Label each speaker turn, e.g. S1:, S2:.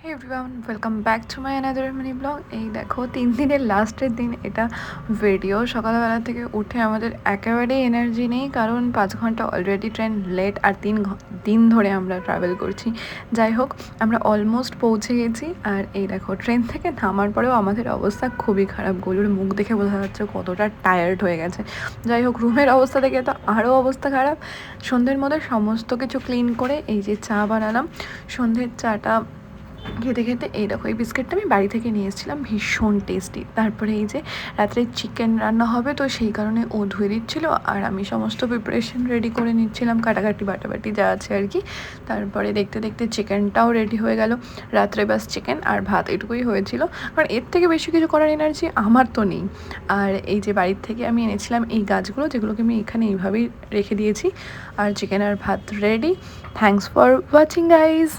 S1: Hey everyone, welcome back to my another mini blog. এই দেখো 3 দিনের লাস্টের দিন এটা ভিডিও। সকালবেলা থেকে উঠে আমাদের একেবারেই এনার্জি নেই, কারণ 5 ঘন্টা অলরেডি ট্রেন লেট, আর 3 দিন ধরে আমরা ট্রাভেল করছি। যাই হোক, আমরা অলমোস্ট পৌঁছে গেছি। আর এই দেখো, ট্রেন থেকে নামার পরেও আমাদের অবস্থা খুবই খারাপ। গলুর মুখ দেখে বোঝা যাচ্ছে কতটা টায়ার্ড হয়ে গেছে। যাই হোক, রুমের অবস্থা দেখে তো আরও অবস্থা খারাপ। সন্ধ্যের মধ্যে সমস্ত কিছু ক্লিন করে এই যে চা বানালাম। সন্ধ্যের চাটা খেতে খেতে এই দেখো, এই বিস্কিটটা আমি বাড়ি থেকে নিয়ে এসেছিলাম, ভীষণ টেস্টি। তারপরে এই যে রাত্রে চিকেন রান্না হবে, তো সেই কারণে ও ধুয়ে দিচ্ছিলো আর আমি সমস্ত প্রিপারেশন রেডি করে নিচ্ছিলাম, কাটাকাটি বাটাবাটি যা আছে আর কি। তারপরে দেখতে দেখতে চিকেনটাও রেডি হয়ে গেল। রাত্রে বাস চিকেন আর ভাত এটুকুই হয়েছিল, কারণ এর থেকে বেশি কিছু করার এনার্জি আমার তো নেই। আর এই যে বাড়ির থেকে আমি এনেছিলাম এই গাছগুলো, যেগুলোকে আমি এখানে এইভাবেই রেখে দিয়েছি। আর চিকেন আর ভাত ready. Thanks for watching guys.